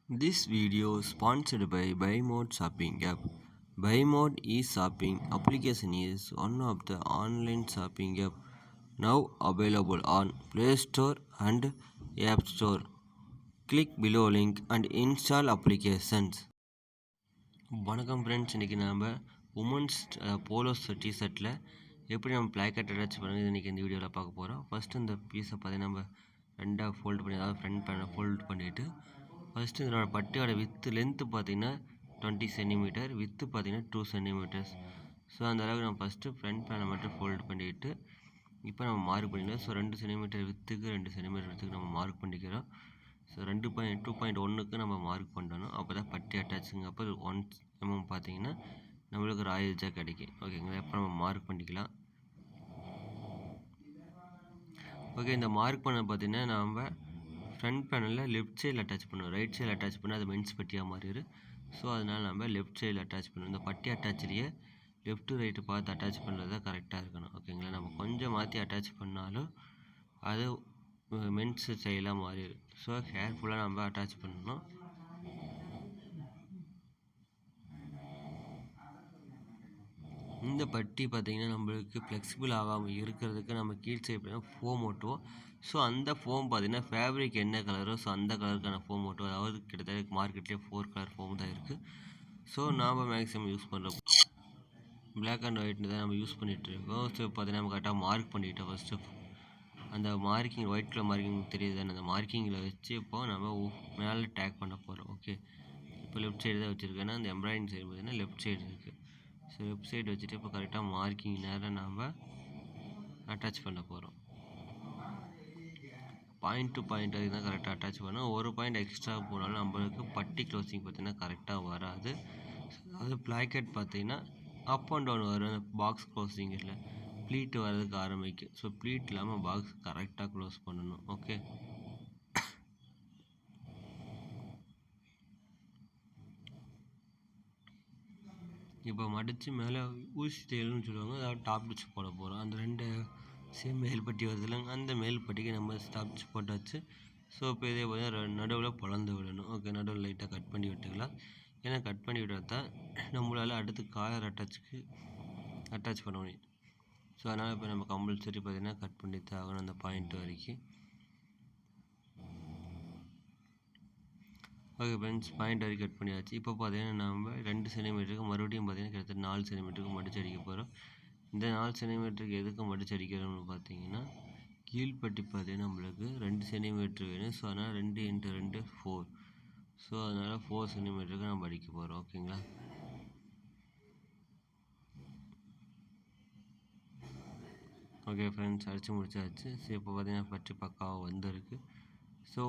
This video sponsored by BuyMode shopping app. BuyMode e-shopping application is one of the online shopping app now available on Play Store and App Store. Click below link and install applications. வணக்கம் friends, இன்றைக்கி நாம் women's polo டிஷர்ட்டில் எப்படி நம்ம Plackett attach பண்ணுறது இன்றைக்கி இந்த வீடியோவில் பார்க்க போகிறோம். ஃபஸ்ட்டு இந்த பீஸை பார்த்தீங்கன்னா நம்ம ரெண்டாக ஃபோல்டு பண்ணி, அதாவது ஃப்ரண்ட் பேனல் ஃபோல்டு பண்ணிவிட்டு ஃபஸ்ட்டு இதனோட பட்டியோட லென்த்து பார்த்திங்கன்னா 20 சென்டிமீட்டர், வித்து பார்த்திங்கன்னா 2 சென்டிமீட்டர்ஸ். ஸோ அந்த அளவுக்கு நம்ம ஃபஸ்ட்டு ஃப்ரண்ட் பேனலை மட்டும் ஃபோல்டு பண்ணிவிட்டு இப்போ நம்ம மார்க் பண்ணிக்கலாம். ஸோ 2 சென்டிமீட்டர் வித்துக்கு 2 சென்டிமீட்டர் வித்துக்கு நம்ம மார்க் பண்ணிக்கிறோம். ஸோ 2.1க்கு நம்ம மார்க் பண்ணணும். அப்போ தான் பட்டி அட்டாச்சுங்க. அப்போ 1 mm பார்த்தீங்கன்னா நம்மளுக்கு ராயல்ஸாக கிடைக்கும். ஓகேங்களா, இப்போ நம்ம மார்க் பண்ணிக்கலாம். ஓகே, இந்த மார்க் பண்ண பார்த்தீங்கன்னா நம்ம ஃப்ரண்ட் பேனலில் லெஃப்ட் சைடில் அட்டாச் பண்ணுவோம். ரைட் சைடில் அட்டாச் பண்ணால் அது மென்ஸ் பட்டியாக மாறிடும். ஸோ அதனால் நம்ம லெஃப்ட் சைடில் அட்டாச் பண்ணுவோம். இந்த பட்டி அட்டாச்சிலேயே லெஃப்ட்டு ரைட்டு பார்த்து அட்டாச் பண்ணுறது தான் கரெக்டாக இருக்கணும். ஓகேங்களா, நம்ம கொஞ்சம் மாற்றி அட்டாச் பண்ணாலும் அது மென்ஸ் ஸ்டைலாக மாறிடும். ஸோ கேர்ஃபுல்லாக நம்ம அட்டாச் பண்ணணும். இந்த பட்டி பார்த்திங்கன்னா நம்மளுக்கு ஃப்ளெக்சிபிள் ஆகாமல் இருக்கிறதுக்கு நம்ம கீழ் சைடு பார்த்தீங்கன்னா ஃபோம் ஓட்டுவோம். ஸோ அந்த ஃபோம் பார்த்திங்கன்னா ஃபேப்ரிக் என்ன கலரோ ஸோ அந்த கலருக்கான ஃபோம் ஓட்டுவோம். அதாவது கிட்டத்தட்ட மார்க்கெட்லேயே 4 கலர் ஃபோம் தான் இருக்குது. ஸோ நாம் மேக்ஸிமம் யூஸ் பண்ணுறோம் பிளாக் அண்ட் ஒயிட்னு தான் நம்ம யூஸ் பண்ணிகிட்ருக்கோம். ஸோ பார்த்திங்கன்னா நம்ம கரெக்டாக மார்க் பண்ணிவிட்டோம். ஃபஸ்ட்டு அந்த மார்க்கிங் ஒயிட் கலர் மார்க்கிங் தெரியுது, அந்த மார்க்கிங்கில் வச்சு இப்போ நம்ம மேலே டேக் பண்ண போகிறோம். ஓகே, இப்போ லெஃப்ட் சைடு தான் வச்சுருக்கேன்னா அந்த எம்ப்ராய்டிங் சைடு பார்த்திங்கன்னா லெஃப்ட் சைடு இருக்குது. ஸோ லெஃப்ட் சைடு வச்சுட்டு இப்போ கரெக்டாக மார்க்கிங் நேராக நாம் அட்டாச் பண்ண போகிறோம். பாயிண்ட் டு பாயிண்ட் அதுக்கு தான் கரெக்டாக அட்டாச் பண்ணோம். ஒரு பாயிண்ட் எக்ஸ்ட்ரா போனாலும் நம்மளுக்கு பட்டி க்ளோசிங் பார்த்திங்கன்னா கரெக்டாக வராது. அது பிளாக்கெட் பார்த்திங்கன்னா அப் அண்ட் டவுன் வரும். அந்த பாக்ஸ் க்ளோசிங் இல்லை ப்ளீட் வர்றதுக்கு ஆரம்பிக்கும். ஸோ ப்ளீட் இல்லாமல் பாக்ஸ் கரெக்டாக க்ளோஸ் பண்ணணும். ஓகே, இப்போ மடித்து மேலே ஊசி தையல்னு சொல்லுவாங்க, அதாவது டாப் டிச் போட போகிறோம். அந்த 2 சேம் மேல் பட்டி வருது இல்லைங்க, அந்த மேல் பட்டிக்கு நம்ம டாப் டிச் போட்டாச்சு. ஸோ இப்போ இதே பார்த்தீங்கன்னா நடுவில் பொழந்து விடணும். ஓகே, நடுவில் லைட்டாக கட் பண்ணி விட்டுக்கலாம். ஏன்னா கட் பண்ணி விட்டால் தான் நம்மளால் அடுத்து காலர் அட்டாச் பண்ண முடியும். ஸோ அதனால் இப்போ நம்ம கம்பல்சரி பார்த்திங்கன்னா கட் பண்ணி தான் ஆகணும் அந்த பாயிண்ட் வரைக்கும். ஓகே ஃப்ரெண்ட்ஸ், பாயிண்ட் வரைக்கும் கட் பண்ணியாச்சு. இப்போ பார்த்தீங்கன்னா நம்ம 2 சென்டிமீட்டருக்கு மறுபடியும் பார்த்தீங்கன்னா கிட்டத்தட்ட 4 சென்டிமீட்டருக்கு மடிச்சு அடிக்க போகிறோம். இந்த 4 சென்டிமீட்டருக்கு எதுக்கு மடிச்சு அடிக்கிறோம்னு பார்த்தீங்கன்னா கீழ்பட்டி பார்த்தீங்கன்னா நம்மளுக்கு 2 சென்டிமீட்டர் வேணும். ஸோ அதனால் 2 × 2 4. ஸோ அதனால் 4 சென்டிமீட்டருக்கு நம்ம அடிக்க போகிறோம். ஓகேங்களா, ஓகே ஃப்ரெண்ட்ஸ், அடித்து முடிச்சாச்சு. ஸோ இப்போ பார்த்தீங்கன்னா பட்டி பக்காவாக வந்திருக்கு. ஸோ